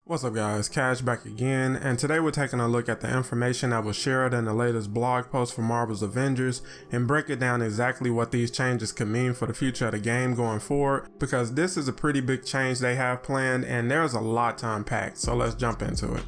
What's up guys, Cash back again, and today we're taking a look at the information that was shared in the latest blog post for Marvel's Avengers and break it down exactly what these changes could mean for the future of the game going forward, because this is a pretty big change they have planned and there's a lot to unpack, so let's jump into it.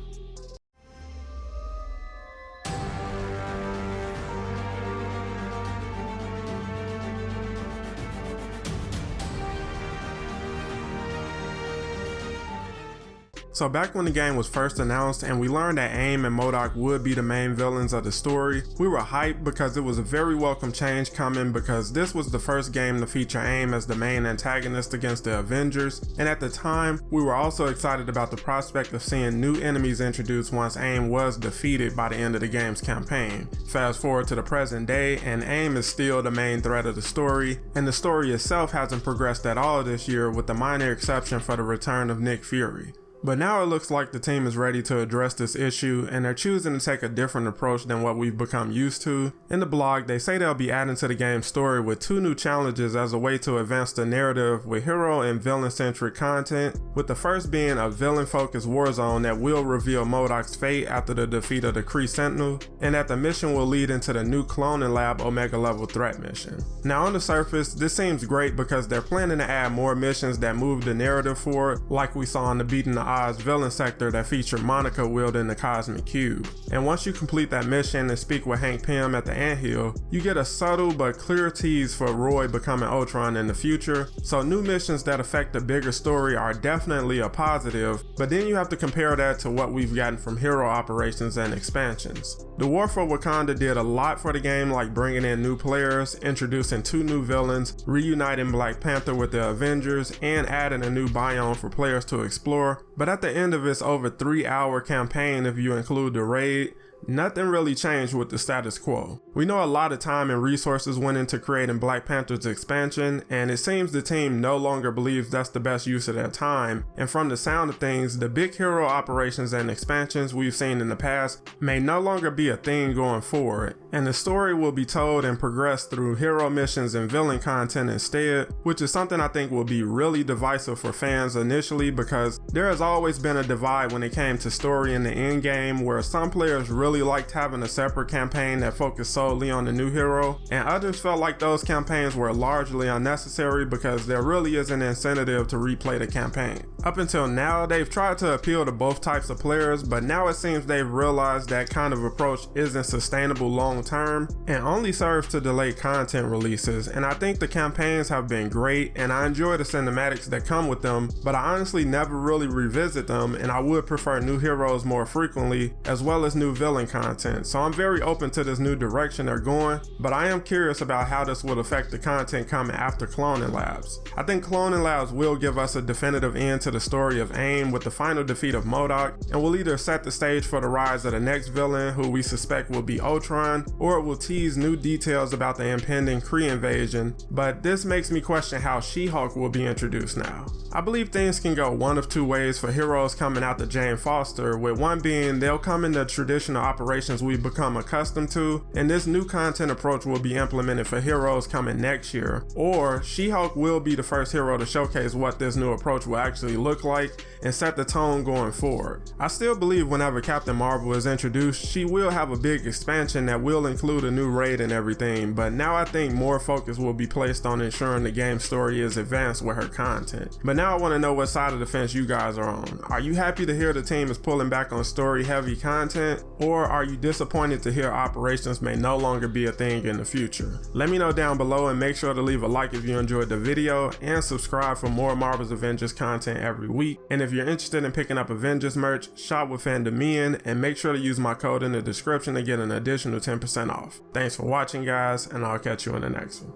So back when the game was first announced and we learned that AIM and MODOK would be the main villains of the story, we were hyped because it was a very welcome change coming, because this was the first game to feature AIM as the main antagonist against the Avengers, and at the time we were also excited about the prospect of seeing new enemies introduced once AIM was defeated by the end of the game's campaign. Fast forward to the present day and AIM is still the main threat of the story, and the story itself hasn't progressed at all this year, with the minor exception for the return of Nick Fury. But now it looks like the team is ready to address this issue and they're choosing to take a different approach than what we've become used to. In the blog, they say they'll be adding to the game's story with 2 new challenges as a way to advance the narrative with hero and villain-centric content, with the first being a villain-focused war zone that will reveal MODOK's fate after the defeat of the Kree Sentinel, and that the mission will lead into the new Cloning Lab Omega level threat mission. Now on the surface, this seems great because they're planning to add more missions that move the narrative forward, like we saw in the Beating the Odds villain sector that featured Monica wielding the Cosmic Cube. And once you complete that mission and speak with Hank Pym at the Anthill, you get a subtle but clear tease for Roy becoming Ultron in the future. So new missions that affect the bigger story are definitely a positive, but then you have to compare that to what we've gotten from hero operations and expansions. The War for Wakanda did a lot for the game, like bringing in new players, introducing 2 new villains, reuniting Black Panther with the Avengers, and adding a new biome for players to explore. But at the end of its over 3-hour campaign, if you include the raid, nothing really changed with the status quo. We know a lot of time and resources went into creating Black Panther's expansion, and it seems the team no longer believes that's the best use of their time, and from the sound of things, the big hero operations and expansions we've seen in the past may no longer be a thing going forward, and the story will be told and progressed through hero missions and villain content instead, which is something I think will be really divisive for fans initially, because there has always been a divide when it came to story in the end game, where some players really liked having a separate campaign that focused solely on the new hero, and others felt like those campaigns were largely unnecessary because there really is an incentive to replay the campaign. Up until now, they've tried to appeal to both types of players, but now it seems they've realized that kind of approach isn't sustainable long term and only serves to delay content releases. And I think the campaigns have been great and I enjoy the cinematics that come with them, but I honestly never really revisit them, and I would prefer new heroes more frequently as well as new villain content. So I'm very open to this new direction they're going, but I am curious about how this would affect the content coming after Cloning Labs. I think Cloning Labs will give us a definitive end to the story of AIM with the final defeat of MODOK, and will either set the stage for the rise of the next villain, who we suspect will be Ultron, or it will tease new details about the impending Kree invasion. But this makes me question how She-Hulk will be introduced now. I believe things can go one of 2 ways for heroes coming out to Jane Foster, with one being they'll come in the traditional operations we've become accustomed to, and this new content approach will be implemented for heroes coming next year, or She-Hulk will be the first hero to showcase what this new approach will actually look like and set the tone going forward. I still believe whenever Captain Marvel is introduced, she will have a big expansion that will include a new raid and everything, but now I think more focus will be placed on ensuring the game's story is advanced with her content. But now I want to know what side of the fence you guys are on. Are you happy to hear the team is pulling back on story heavy content, or are you disappointed to hear operations may no longer be a thing in the future? Let me know down below, and make sure to leave a like if you enjoyed the video and subscribe for more Marvel's Avengers content every week. And if you're interested in picking up Avengers merch, shop with Fandomian and make sure to use my code in the description to get an additional 10% off. Thanks for watching guys, and I'll catch you in the next one.